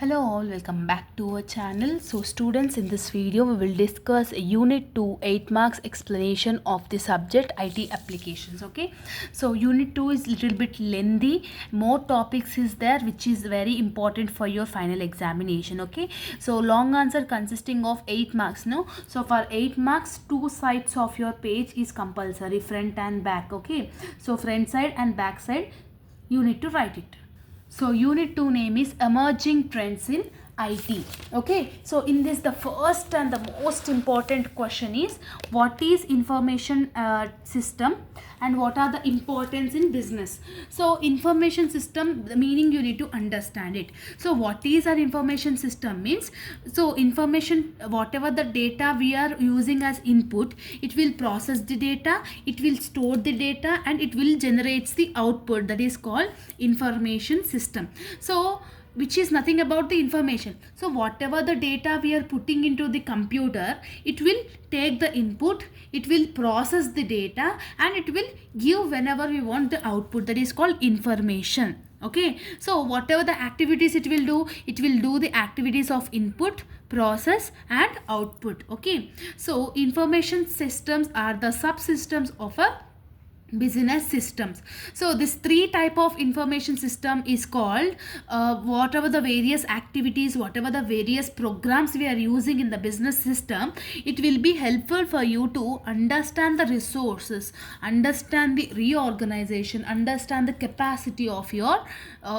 Hello all, welcome back to our channel. So students, in this video we will discuss unit 2 8 marks explanation of the subject IT applications. Okay, so unit 2 is little bit lengthy, more topics is there which is very important for your final examination. Okay, so long answer consisting of 8 marks. No, so for 8 marks, two sides of your page is compulsory, front and back. Okay, so front side and back side you need to write it. So unit 2 name is emerging trends in IT. Okay, so in this the first and the most important question is what is information system and what are the importance in business. So information system, the meaning you need to understand it. So what is an information system means, so information, whatever the data we are using as input, it will process the data, it will store the data, and it will generates the output, that is called information system. So which is nothing about the information. So whatever the data we are putting into the computer, it will take the input, it will process the data, and it will give whenever we want the output, that is called information. Okay, so whatever the activities it will do the activities of input, process and output. Okay, so information systems are the subsystems of a business systems. So this three type of information system is called whatever the various activities, whatever the various programs we are using in the business system, it will be helpful for you to understand the resources, understand the reorganization, understand the capacity of your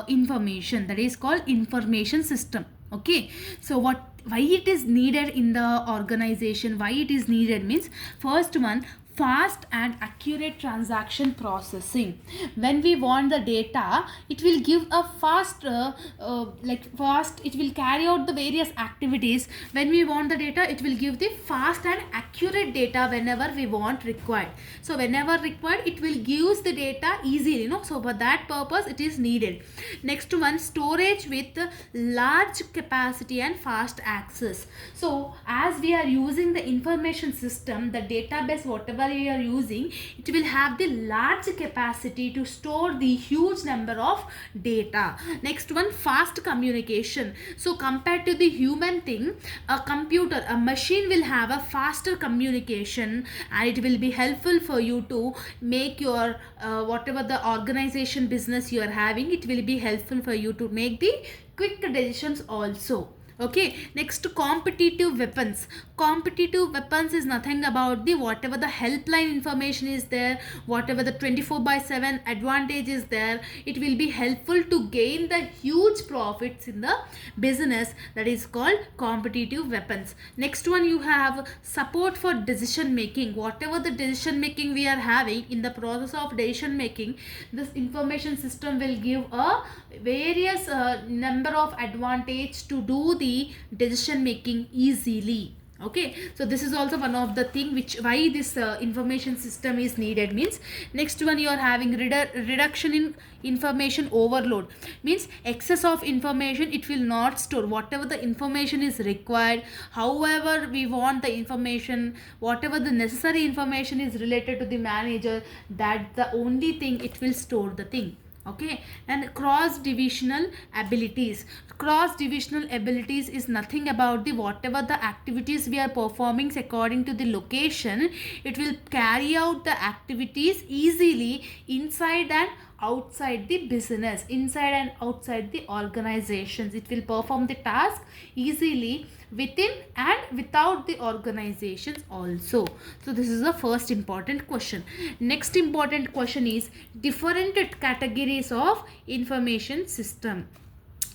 information, that is called information system. Okay, so why it is needed in the organization, why it is needed means, first one, fast and accurate transaction processing. When we want the data, it will give a fast it will carry out the various activities. When we want the data, it will give the fast and accurate data whenever we want required. So whenever required, it will give the data easily, so for that purpose it is needed. Next one, storage with large capacity and fast access. So as we are using the information system, the database whatever we are using, it will have the large capacity to store the huge number of data. Next one, fast communication. So compared to the human thing, a machine will have a faster communication, and it will be helpful for you to make your whatever the organization business you are having, it will be helpful for you to make the quick decisions also. Okay, next, competitive weapons. Competitive weapons is nothing about the whatever the helpline information is there, whatever the 24/7 advantage is there, it will be helpful to gain the huge profits in the business, that is called competitive weapons. Next one, you have support for decision making. Whatever the decision making we are having, in the process of decision making, this information system will give a various number of advantage to do the decision making easily. Okay, so this is also one of the thing which why this information system is needed means. Next one, you are having reduction in information overload, means excess of information it will not store. Whatever the information is required, however we want the information, whatever the necessary information is related to the manager, that the only thing it will store the thing. Okay, and cross divisional abilities. Cross divisional abilities is nothing about the whatever the activities we are performing according to the location, it will carry out the activities easily inside and outside the business, inside and outside the organizations. It will perform the task easily within and without the organizations also. So this is the first important question. Next important question is different categories of information system.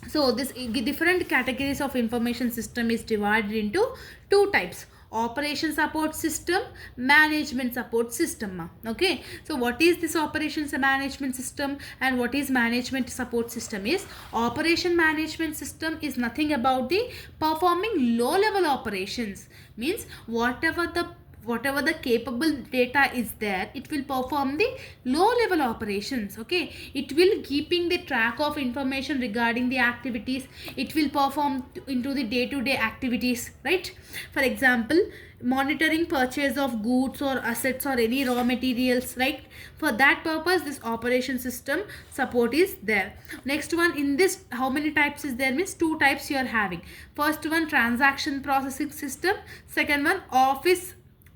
So this different categories of information system is divided into two types: operation support system, management support system. Okay, so what is this operations management system and what is management support system is, operation management system is nothing about the performing low level operations, means whatever the whatever the capable data is there, it will perform the low level operations. Okay, it will keeping the track of information regarding the activities, it will perform into the day-to-day activities, right? For example, monitoring purchase of goods or assets or any raw materials, right? For that purpose this operation system support is there. Next one, in this how many types is there means two types you are having. First one, transaction processing system. Second one, office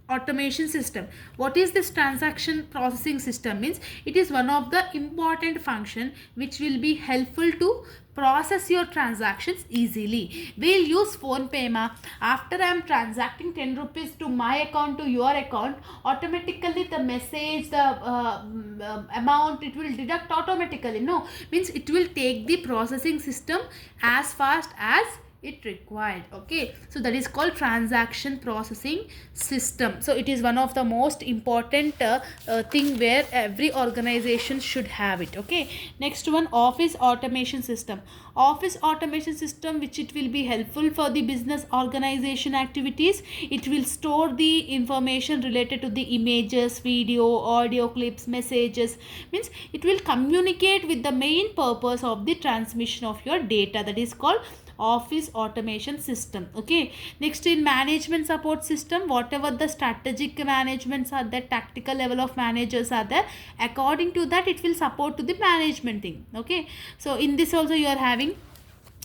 automation system. What is this transaction processing system means? It is one of the important function which will be helpful to process your transactions easily. We'll use phone pay ma. After I am transacting 10 rupees to my account to your account, automatically the message, the amount, it will deduct automatically. No, means it will take the processing system as fast as it required. Okay, so that is called transaction processing system. So it is one of the most important thing where every organization should have it. Okay, next one, office automation system. Office automation system which it will be helpful for the business organization activities. It will store the information related to the images, video, audio clips, messages, means it will communicate with the main purpose of the transmission of your data. That is called office automation system. Okay, next, in management support system, whatever the strategic managements are there, tactical level of managers are there, according to that it will support to the management thing. Okay, so in this also you are having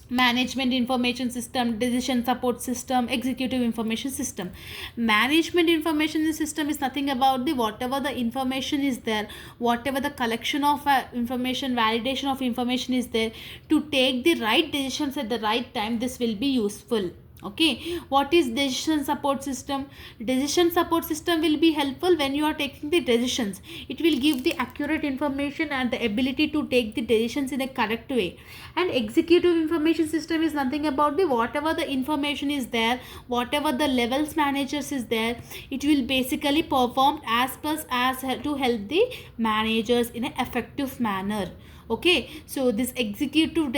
management information system, decision support system, executive information system. Management information system is nothing about the whatever the information is there, whatever the collection of information, validation of information is there, to take the right decisions at the right time, this will be useful. Okay, what is decision support system? Decision support system will be helpful when you are taking the decisions. It will give the accurate information and the ability to take the decisions in a correct way. And executive information system is nothing about the whatever the information is there, whatever the levels managers is there, it will basically perform as to help the managers in an effective manner. Okay, so this executive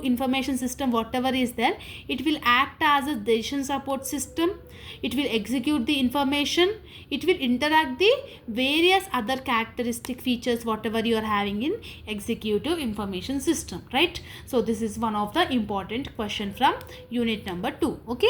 information system, whatever is there, it will act as a decision support system. It will execute the information, it will interact the various other characteristic features whatever you are having in executive information system, right? So this is one of the important question from unit number 2. Okay,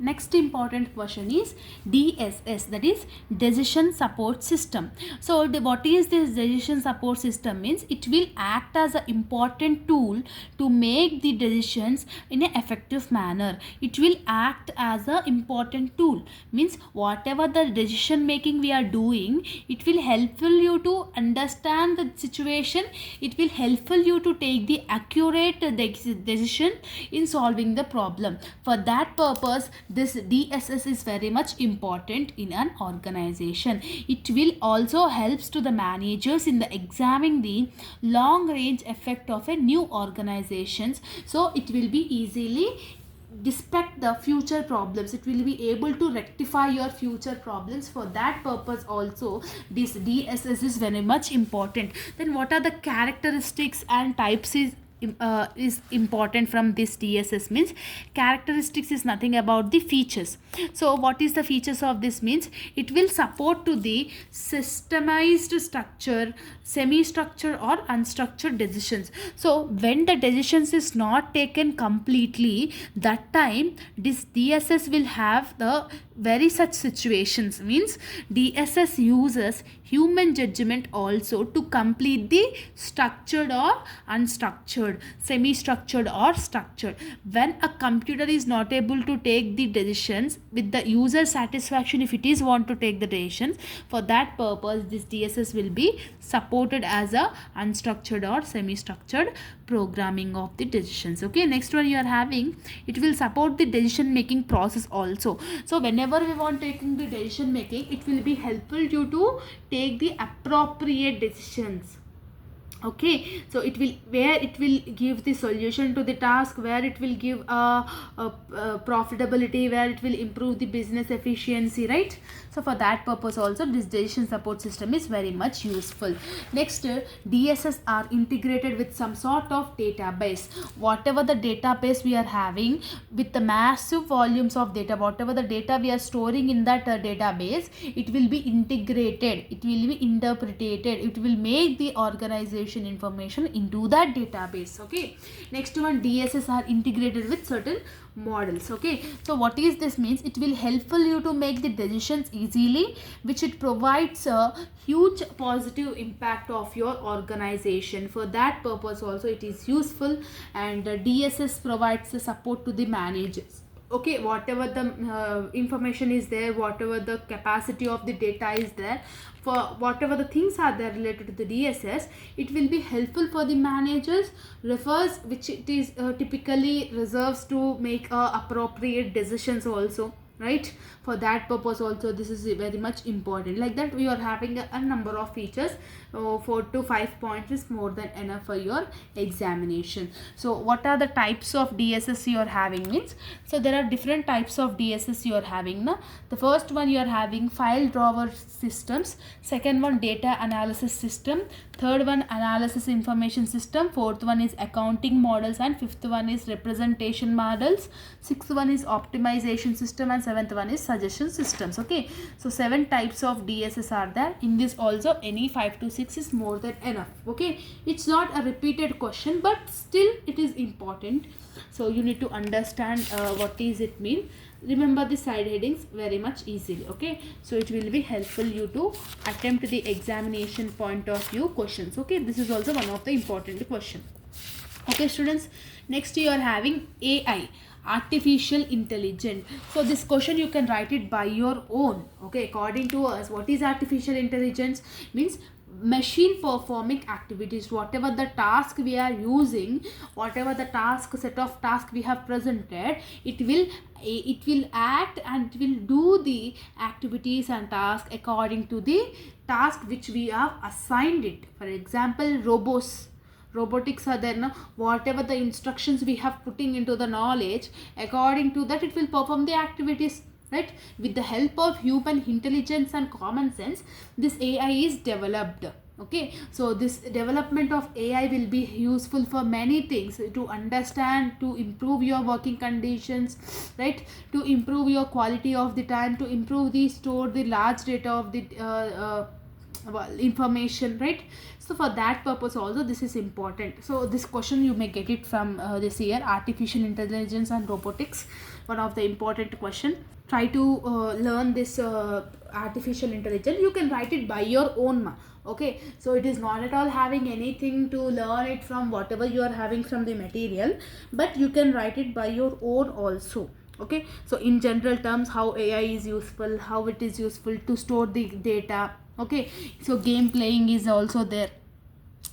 next important question is DSS, that is decision support system. So what is this decision support system means? It will act as an important tool to make the decisions in an effective manner. It will act as an important tool means whatever the decision making we are doing, it will helpful you to understand the situation, it will helpful you to take the accurate decision in solving the problem. For that purpose this DSS is very much important in an organization. It will also helps to the managers in the examining the long range effect of a new organizations. So it will be easily dispect the future problems, it will be able to rectify your future problems. For that purpose also this DSS is very much important. Then what are the characteristics and types is important from this DSS means? Characteristics is nothing about the features. So what is the features of this means? It will support to the systemized structure, semi-structured or unstructured decisions. So when the decisions is not taken completely, that time this DSS will have the very such situations, means DSS uses human judgment also to complete the structured or unstructured, semi-structured or structured. When a computer is not able to take the decisions with the user satisfaction, if it is want to take the decisions, for that purpose this DSS will be supported as a unstructured or semi-structured programming of the decisions. Okay, next one you are having, it will support the decision making process also. So whenever we want taking the decision making, it will be helpful due to take the appropriate decisions. Okay, so it will, where it will give the solution to the task, where it will give profitability, where it will improve the business efficiency, right? So for that purpose also this decision support system is very much useful. Next, DSS are integrated with some sort of database. Whatever the database we are having, with the massive volumes of data, whatever the data we are storing in that database, it will be integrated, it will be interpreted, it will make the organization information into that database. Okay, next one, DSS are integrated with certain models. Okay, so what is this means? It will helpful you to make the decisions easily, which it provides a huge positive impact of your organization. For that purpose also it is useful, and DSS provides the support to the managers. Okay, whatever the information is there, whatever the capacity of the data is there, for whatever the things are there related to the DSS, it will be helpful for the managers, refers which it is typically reserves to make appropriate decisions also, right? For that purpose also this is very much important. Like that we are having a number of features. 4 to 5 points is more than enough for your examination. So what are the types of DSS you are having means, so there are different types of DSS you are having now. The first one, you are having file drawer systems, second one data analysis system, third one analysis information system, fourth one is accounting models, and fifth one is representation models, sixth one is optimization system, and seventh one is suggestion systems. Okay, so 7 types of DSS are there. In this also any 5 to 6 is more than enough. Okay, it's not a repeated question, but still it is important, so you need to understand what is it mean. Remember the side headings very much easily. Okay, so it will be helpful you to attempt the examination point of view questions. Okay, this is also one of the important question. Okay students, next you are having AI, artificial intelligence. So this question you can write it by your own. Okay, according to us, what is artificial intelligence means? Machine performing activities, whatever the task we are using, whatever the task set of task we have presented, it will act and it will do the activities and task according to the task which we have assigned it. For example, robotics are there now, whatever the instructions we have putting into the knowledge, according to that it will perform the activities, right? With the help of human intelligence and common sense, this AI is developed. Okay, so this development of AI will be useful for many things, to understand, to improve your working conditions, right? To improve your quality of the time, to improve the store the large data of the information, right? So for that purpose also this is important. So this question you may get it from this year, artificial intelligence and robotics, one of the important question. Try to learn this artificial intelligence. You can write it by your own. Okay, so it is not at all having anything to learn it from whatever you are having from the material, but you can write it by your own also. Okay, so in general terms, how AI is useful, how it is useful to store the data. Okay, so game playing is also there.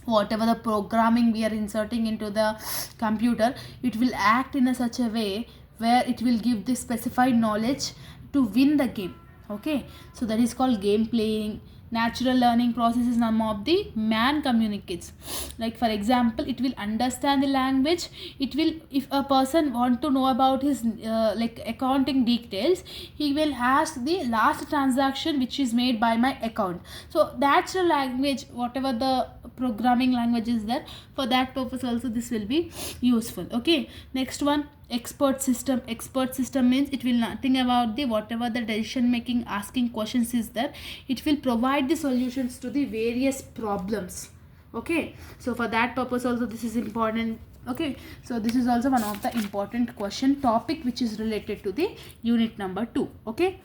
Whatever the programming we are inserting into the computer, it will act in a such a way where it will give the specified knowledge to win the game. Okay, so that is called game playing. Natural learning process is none of the man communicates. Like for example, it will understand the language. It will, if a person want to know about his like accounting details, he will ask the last transaction which is made by my account. So that's the language, whatever the programming language is there, for that purpose also this will be useful. Okay, next one, expert system. Expert system means it will nothing about the whatever the decision making, asking questions is there, it will provide the solutions to the various problems. Okay, so for that purpose also this is important. Okay, so this is also one of the important question topic which is related to the unit number 2. Okay,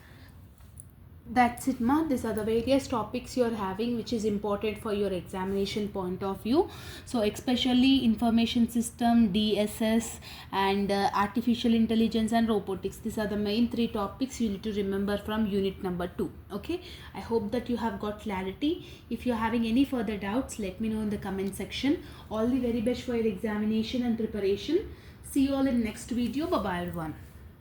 that's it ma. These are the various topics you are having which is important for your examination point of view. So especially information system, DSS, and artificial intelligence and robotics, these are the main 3 topics you need to remember from unit number 2. Okay, I hope that you have got clarity. If you are having any further doubts, let me know in the comment section. All the very best for your examination and preparation. See you all in next video. Bye bye everyone.